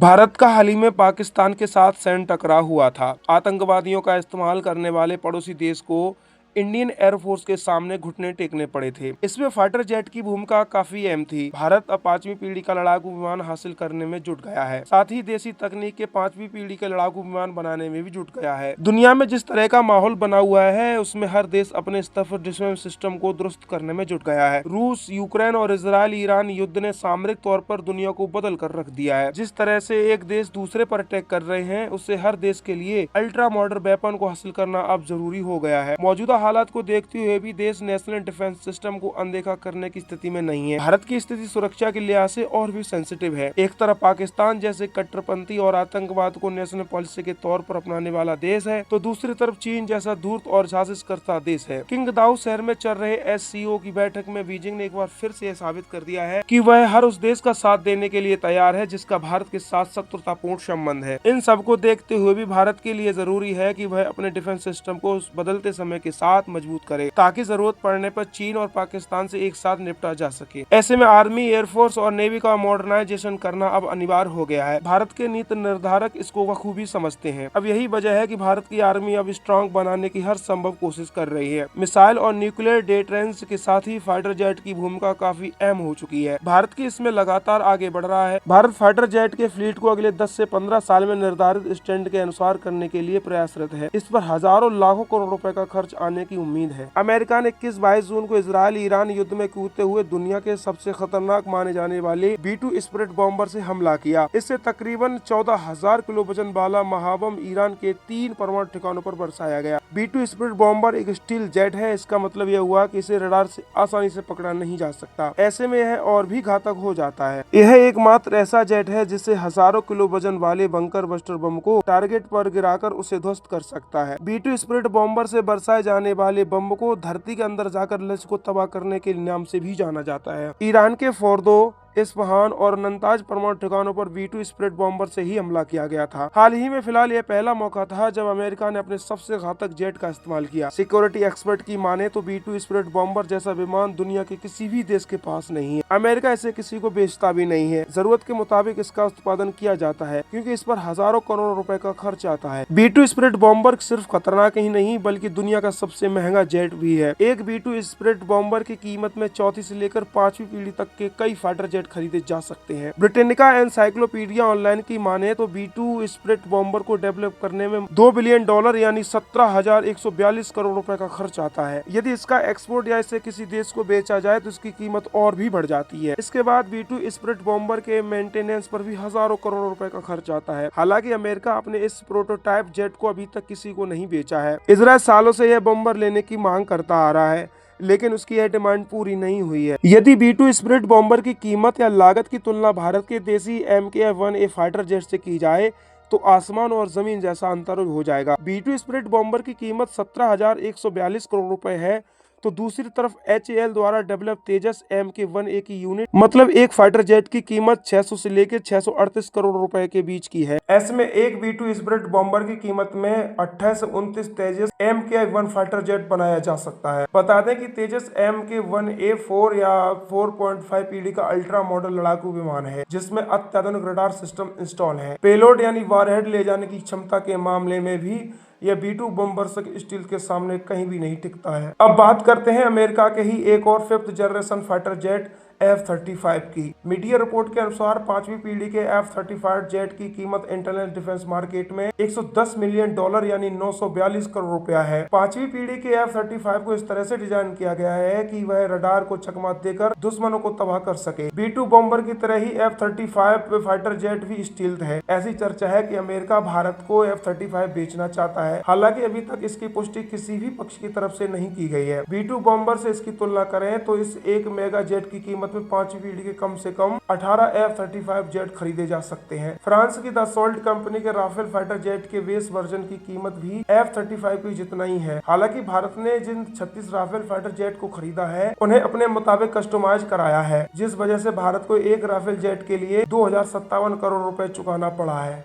भारत का हाल ही में पाकिस्तान के साथ सैन्य टकराव हुआ था। आतंकवादियों का इस्तेमाल करने वाले पड़ोसी देश को इंडियन एयरफोर्स के सामने घुटने टेकने पड़े थे। इसमें फाइटर जेट की भूमिका काफी अहम थी। भारत अब 5वीं पीढ़ी का लड़ाकू विमान हासिल करने में जुट गया है। साथ ही देसी तकनीक के 5वीं पीढ़ी के लड़ाकू विमान बनाने में भी जुट गया है। दुनिया में जिस तरह का माहौल बना हुआ है, उसमें हर देश अपने स्तर पर डिफेंस सिस्टम को दुरुस्त करने में जुट गया है। रूस, यूक्रेन और इजराइल ईरान युद्ध ने सामरिक तौर पर दुनिया को बदल कर रख दिया है। जिस तरह से एक देश दूसरे पर अटैक कर रहे हैं, उससे हर देश के लिए अल्ट्रा मॉडर्न वेपन को हासिल करना अब जरूरी हो गया है। मौजूदा हालात को देखते हुए भी देश नेशनल डिफेंस सिस्टम को अनदेखा करने की स्थिति में नहीं है। भारत की स्थिति सुरक्षा के लिहाज से और भी सेंसिटिव है। एक तरफ पाकिस्तान जैसे कट्टरपंथी और आतंकवाद को नेशनल पॉलिसी के तौर पर अपनाने वाला देश है, तो दूसरी तरफ चीन जैसा धूर्त और साजिशकर्ता देश है। किंगदाओ शहर में चल रहे SCO की बैठक में बीजिंग ने एक बार फिर से साबित कर दिया है कि वह हर उस देश का साथ देने के लिए तैयार है जिसका भारत के साथ शत्रुतापूर्ण संबंध है। इन सबको देखते हुए भी भारत के लिए जरूरी है कि वह अपने डिफेंस सिस्टम को बदलते समय के साथ मजबूत करे, ताकि जरूरत पड़ने पर चीन और पाकिस्तान से एक साथ निपटा जा सके। ऐसे में आर्मी, एयरफोर्स और नेवी का मॉडर्नाइजेशन करना अब अनिवार्य हो गया है। भारत के नीति निर्धारक इसको बखूबी समझते हैं। अब यही वजह है कि भारत की आर्मी अब स्ट्रांग बनाने की हर संभव कोशिश कर रही है। मिसाइल और न्यूक्लियर डिफेंस के साथ ही फाइटर जेट की भूमिका काफी अहम हो चुकी है। भारत की इसमें लगातार आगे बढ़ रहा है। भारत फाइटर जेट के फ्लीट को अगले 10 से 15 साल में निर्धारित स्टैंड के अनुसार करने के लिए प्रयासरत है। इस पर हजारों लाखों करोड़ रुपए का खर्च आने की उम्मीद है। अमेरिका ने 21-22 जून को इजराइल ईरान युद्ध में कूदते हुए दुनिया के सबसे खतरनाक माने जाने वाले B-2 स्पिरिट बॉम्बर से हमला किया। इससे तकरीबन 14,000 किलो वजन वाला महाबम ईरान के 3 परमाणु ठिकानों पर बरसाया गया। B-2 स्पिरिट बॉम्बर एक स्टील जेट है। इसका मतलब यह हुआ कि इसे रडार से आसानी से पकड़ा नहीं जा सकता। ऐसे में यह और भी घातक हो जाता है। यह एकमात्र ऐसा जेट है जिससे हजारों किलो वजन वाले बंकर बस्टर बम को टारगेट पर गिराकर उसे ध्वस्त कर सकता है। B-2 स्पिरिट बॉम्बर से बरसाए जाने वाले बम को धरती के अंदर जाकर लक्ष्य को तबाह करने के नाम से भी जाना जाता है। ईरान के फोर्दो, इस्फहान और नंताज परमाणु ठिकानों पर B-2 स्पिरिट बॉम्बर से ही हमला किया गया था। हाल ही में फिलहाल यह पहला मौका था जब अमेरिका ने अपने सबसे घातक जेट का इस्तेमाल किया। सिक्योरिटी एक्सपर्ट की माने तो B-2 स्पिरिट बॉम्बर जैसा विमान दुनिया के किसी भी देश के पास नहीं है। अमेरिका इसे किसी को बेचता भी नहीं है। जरूरत के मुताबिक इसका उत्पादन किया जाता है, क्योंकि इस पर हजारों करोड़ रुपए का खर्च आता है। B-2 स्पिरिट बॉम्बर सिर्फ खतरनाक ही नहीं बल्कि दुनिया का सबसे महंगा जेट भी है। एक B-2 स्पिरिट बॉम्बर की कीमत में चौथी से लेकर 5वीं पीढ़ी तक के कई फाइटर जेट खरीदे जा सकते हैं। ब्रिटेनिका एनसाइक्लोपीडिया ऑनलाइन की माने तो B-2 स्पिरिट बॉम्बर को डेवलप करने में $2 बिलियन यानी 17,142 करोड़ रुपए का खर्च आता है। यदि इसका एक्सपोर्ट या इसे किसी देश को बेचा जाए तो इसकी कीमत और भी बढ़ जाती है। इसके बाद B-2 स्पिरिट बॉम्बर के मेंटेनेंस पर भी हजारों करोड़ रुपए का खर्च आता है। हालांकि अमेरिका अपने इस प्रोटोटाइप जेट को अभी तक किसी को नहीं बेचा है। इजराइल सालों से यह बॉम्बर लेने की मांग करता आ रहा है, लेकिन उसकी यह डिमांड पूरी नहीं हुई है। यदि B-2 स्पिरिट बॉम्बर की कीमत या लागत की तुलना भारत के देसी MKI-1A फाइटर जेट से की जाए तो आसमान और जमीन जैसा अंतर हो जाएगा। B-2 स्पिरिट बॉम्बर की कीमत 17,142 करोड़ रुपए है, तो दूसरी तरफ HAL द्वारा डेवलप तेजस MK-1A की यूनिट मतलब एक फाइटर जेट की कीमत 600 से लेकर 638 करोड़ रुपए के बीच की है। ऐसे में एक B-2 स्पिरिट बॉम्बर की कीमत में 28 से 29 तेजस MKI-1 फाइटर जेट बनाया जा सकता है। बता दें कि तेजस MK-1A 4 या 4.5 पीढ़ी का अल्ट्रा मॉडल लड़ाकू विमान है, जिसमें अत्याधुनिक रडार सिस्टम इंस्टॉल है। पेलोड यानी वारहेड ले जाने की क्षमता के मामले में भी यह B-2 बॉम्बर स्टील के सामने कहीं भी नहीं टिकता है। अब बात करते हैं अमेरिका के ही एक और 5th generation fighter jet F-35 की। मीडिया रिपोर्ट के अनुसार 5वीं पीढ़ी के F-35 जेट की कीमत इंटरनेशनल डिफेंस मार्केट में $110 मिलियन यानी 942 करोड़ रुपया है। 5वीं पीढ़ी के F-35 को इस तरह से डिजाइन किया गया है कि वह रडार को चकमा देकर दुश्मनों को तबाह कर सके। B-2 बॉम्बर की तरह ही F-35 फाइटर जेट भी स्टील्थ है। ऐसी चर्चा है कि अमेरिका भारत को F-35 बेचना चाहता है। हालांकि अभी तक इसकी पुष्टि किसी भी पक्ष की तरफ से नहीं की गई है। B-2 बॉम्बर से इसकी तुलना करें तो इस एक मेगा जेट की कीमत में 5वीं पीढ़ी के कम से कम 18 F-35 जेट खरीदे जा सकते हैं। फ्रांस की दसॉल्ट कंपनी के राफेल फाइटर जेट के बेस वर्जन की कीमत भी F-35 की जितना ही है। हालांकि भारत ने जिन 36 राफेल फाइटर जेट को खरीदा है उन्हें अपने मुताबिक कस्टमाइज कराया है, जिस वजह से भारत को एक राफेल जेट के लिए 2,057 करोड़ रुपए चुकाना पड़ा है।